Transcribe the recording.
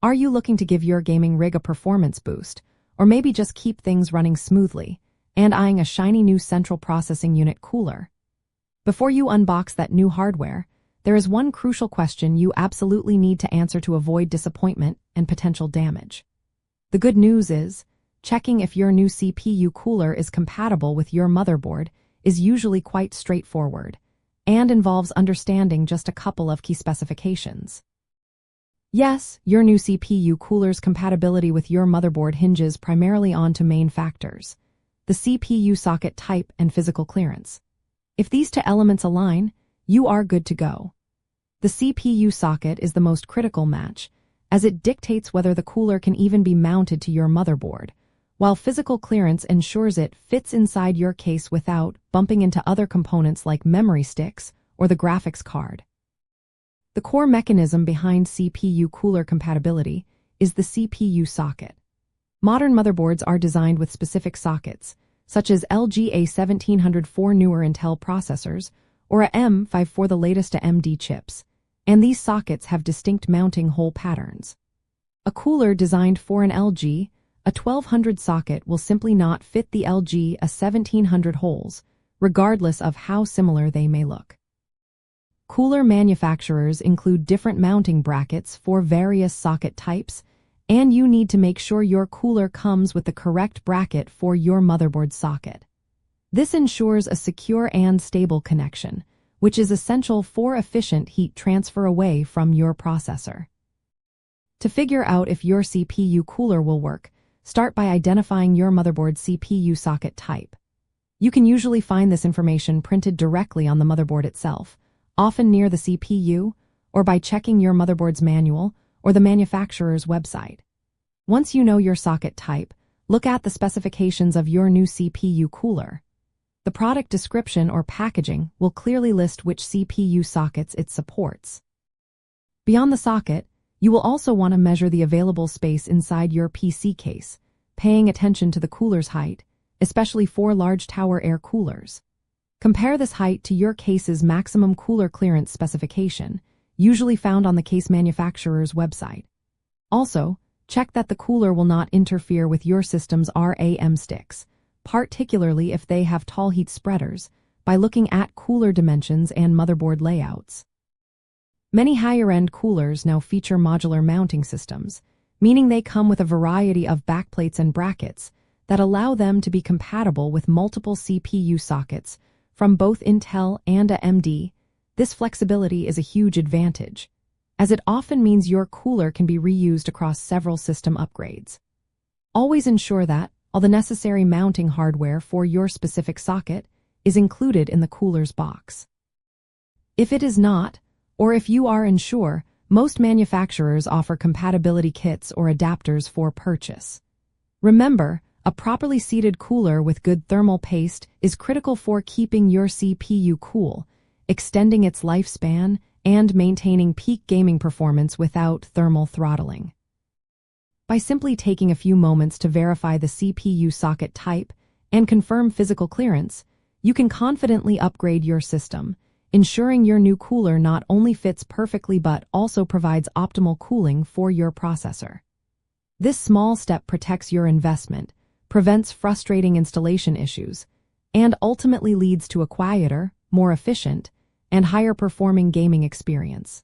Are you looking to give your gaming rig a performance boost, or maybe just keep things running smoothly, and eyeing a shiny new central processing unit cooler? Before you unbox that new hardware, there is one crucial question you absolutely need to answer to avoid disappointment and potential damage. The good news is, checking if your new CPU cooler is compatible with your motherboard is usually quite straightforward, and involves understanding just a couple of key specifications. Yes, your new CPU cooler's compatibility with your motherboard hinges primarily on two main factors: the CPU socket type and physical clearance. If these two elements align, you are good to go. The CPU socket is the most critical match, as it dictates whether the cooler can even be mounted to your motherboard, while physical clearance ensures it fits inside your case without bumping into other components like memory sticks or the graphics card. The core mechanism behind CPU cooler compatibility is the CPU socket. Modern motherboards are designed with specific sockets, such as LG A1700 for newer Intel processors or a M5 for the latest AMD chips, and these sockets have distinct mounting hole patterns. A cooler designed for an LG A1200 socket will simply not fit the LG A1700 holes, regardless of how similar they may look. Cooler manufacturers include different mounting brackets for various socket types, and you need to make sure your cooler comes with the correct bracket for your motherboard socket. This ensures a secure and stable connection, which is essential for efficient heat transfer away from your processor. To figure out if your CPU cooler will work, start by identifying your motherboard CPU socket type. You can usually find this information printed directly on the motherboard itself, often near the CPU, or by checking your motherboard's manual or the manufacturer's website. Once you know your socket type, look at the specifications of your new CPU cooler. The product description or packaging will clearly list which CPU sockets it supports. Beyond the socket, you will also want to measure the available space inside your PC case, paying attention to the cooler's height, especially for large tower air coolers. Compare this height to your case's maximum cooler clearance specification, usually found on the case manufacturer's website. Also, check that the cooler will not interfere with your system's RAM sticks, particularly if they have tall heat spreaders, by looking at cooler dimensions and motherboard layouts. Many higher-end coolers now feature modular mounting systems, meaning they come with a variety of backplates and brackets that allow them to be compatible with multiple CPU sockets from both Intel and AMD. This flexibility is a huge advantage, as it often means your cooler can be reused across several system upgrades. Always ensure that all the necessary mounting hardware for your specific socket is included in the cooler's box. If it is not, or if you are unsure, most manufacturers offer compatibility kits or adapters for purchase. Remember, a properly seated cooler with good thermal paste is critical for keeping your CPU cool, extending its lifespan, and maintaining peak gaming performance without thermal throttling. By simply taking a few moments to verify the CPU socket type and confirm physical clearance, you can confidently upgrade your system, ensuring your new cooler not only fits perfectly but also provides optimal cooling for your processor. This small step protects your investment, prevents frustrating installation issues, and ultimately leads to a quieter, more efficient, and higher-performing gaming experience.